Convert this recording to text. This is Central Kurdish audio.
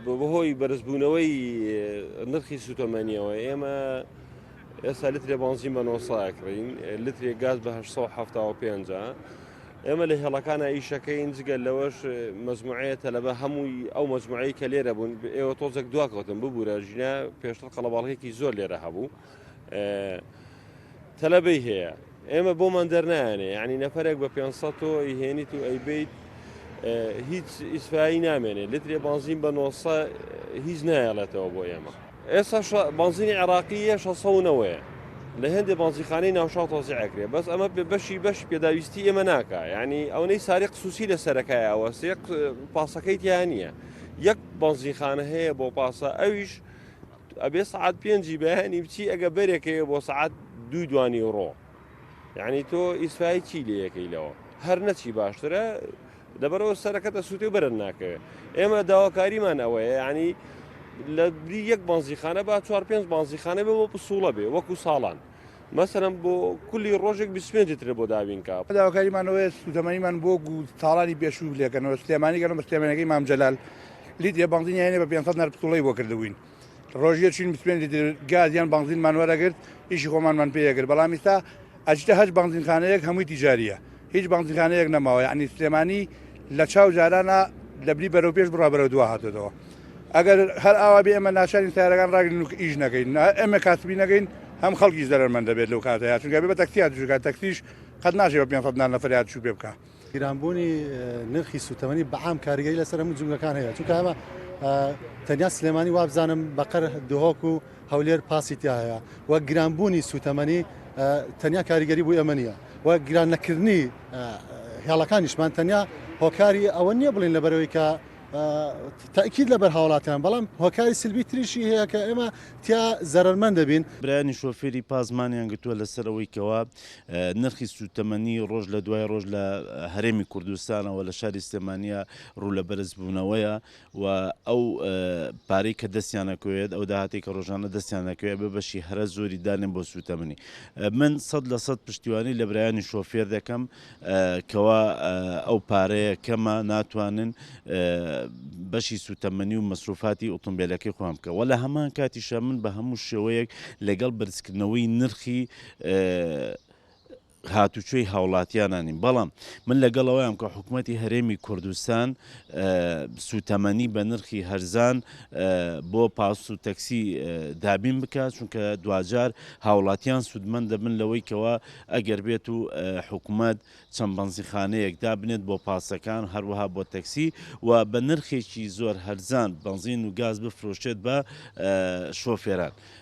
بەهۆی بەرزبوونەوەی نرخی سوتەمەنیەوە ئێمە ئێستا لترێ بنزین بە 900 کڕین، لترێ گاز بە 875. ئێمە لە هێڵەکانە ئیشەکەین جگەل لەوەش مەزموعەیە تەلەبە هەمووی ئەو مەزموعەی کە لێرە بوون ئێوە تۆزێک دواکەوتن ببوورە ژینە پێشتر قەڵەباڵغێکی زۆر لێرە هەبوو تەلەبەی هەیە ئێمە بۆمان دەرنایانێ یعنی نەفرێک بە 500 تۆ ئیهێنیت و ئەیبیت هیچ ئیسفایی نامێنێت لترێ بنزین بە 900 هیچ نایەڵێتەوە بۆ ئێمە. ئێستا بنزینی عێراقیە 600ەوەیە لە هەندێک بنزیخانەی ناوشاو تۆزی ئەکرێ بەس ئەمە بەش پێداویستی ئێمە ناکە ینی ئەوەی ساری قسوسی لە سەرەکایە ئەوە سێ پاسەکەی تیان نییە یەک بنزیخانە هەیە بۆ پاسە ئەویش ئەبێ سعات 5 بەیانی بچی ئەگە بەرێکەیە بۆ سعات 2 دوانی ڕۆ یعنی تۆ ئیسفای چی لە یەکەیلەوە هەر نەچی باشترە دەبەرەوە سەرەکەتە سووتێ بەرن ناکەوێت ئێمە داواکاریمان ئەوەیە ینی لە یەک بنزیخانە با 4-5 بنزیخانە بێ بۆ پسوڵە بێ وەکو ساڵان مەسەرم بۆ کولی ڕۆژێک 25 لتر بۆ دابین کا داواکاریمانەوەی سوودەمەنیمان بۆ ساڵانی پێشوو لێکەنەوە سلێمانی گەڵم بە سلێمانەکەی مام جەلال لیتر بنزین هێنێ بە 500 نەر پسوڵەی بۆ کردبووین ڕۆژیە چین 25 لتر گازیان بنزینمان وەرەگرت ئیشی خۆمانمان پێیەگرت بەڵام ئێستا ئەچتە هەش بنزینخانەیەک هەمووی تیجاریە هیچ بنزینخانەیەک نەماوە یعنی سلێمانی لە چاو جارانە لەبری بەرەو پێش بڕا بەرەو دوا هاتێتەوە ئەگەر هەر ئاوا بێ ئێمە ناچارین سیارەکان ڕاگرین و ئیش نەکەین ئێمە کاسبی نەکەین هەم خەڵکی زەرمەند دەبێت لەو کاتەیە چونکە بێ بە تەکسیات جوگات تەکسیش قەت ناچێت بە 500 نەفەریات چوو پێ بکە گرانبوونی نرخی سوتەمەنی بەعام کاریگەری لەسەر هەموو جملەکان هەیە چونکە ئەمە تەنیا سلێمانی وابزانم بەقەر دهۆک و هەولێر پاسی تیا هەیە وە گرانبوونی سوتەمەنی تەنیا کاریگەری بوو ئەمە نییە وە گران نەکردنی هێڵەکانیشمان تەنیا هۆکاری ئەوە نییە بڵین لەبەرەوەی کە تاکید لەبەر هاوڵاتیان بەڵام هۆکاری سلبی تریشی هەیە کە ئێمە تیا زەرمەند دەبین برایانی شۆفێری پازمانیان گرتووە لەسەرەوەی کەوا نرخی سوتەمەنی ڕۆژ لە دوای ڕۆژ لە هەرێمی کوردستانەوە لە شاری سلێمانیە ڕوو لە بەرز بوونەوەیە و ئەو پارەی کە دەستیانەکەوێت ئەو داهاتی کە ڕۆژانە دەستیانەکەوێت بە بەشی هەرە زۆری دانێن بۆ سوتەمەنی من 100% پشتیوانی لە برایانی شۆفێر دەکەم کەوا ئەو پارەیە کەمە ناتوانن بەشی سوتەمەنی و مەسروفاتی ئۆتۆمبیلەکەی خۆم بکە وە لە هەمان کاتیشە من بە هەموو شێوەیەک لەگەڵ بەرزکردنەوەی نرخی هاتوچۆی هاوڵاتیانانی بەڵام من لەگەڵەوەیان کە حکوومەتی هەرێمی کوردستان سوتەمەنی بە نرخی هەرزان بۆ پاس و تەکسی دابین بکات چونکە دوجار هاوڵاتیان سوودمەند دەبن لەوەی کەوە ئەگەر بێت و حکوومەت چەند بەنزیخانەیەک دابنێت بۆ پاسەکان هەروەها بۆ تەکسی و بە نرخێکی زۆر هەرزان بنزین و گاز بفرۆشێت بە شۆفێران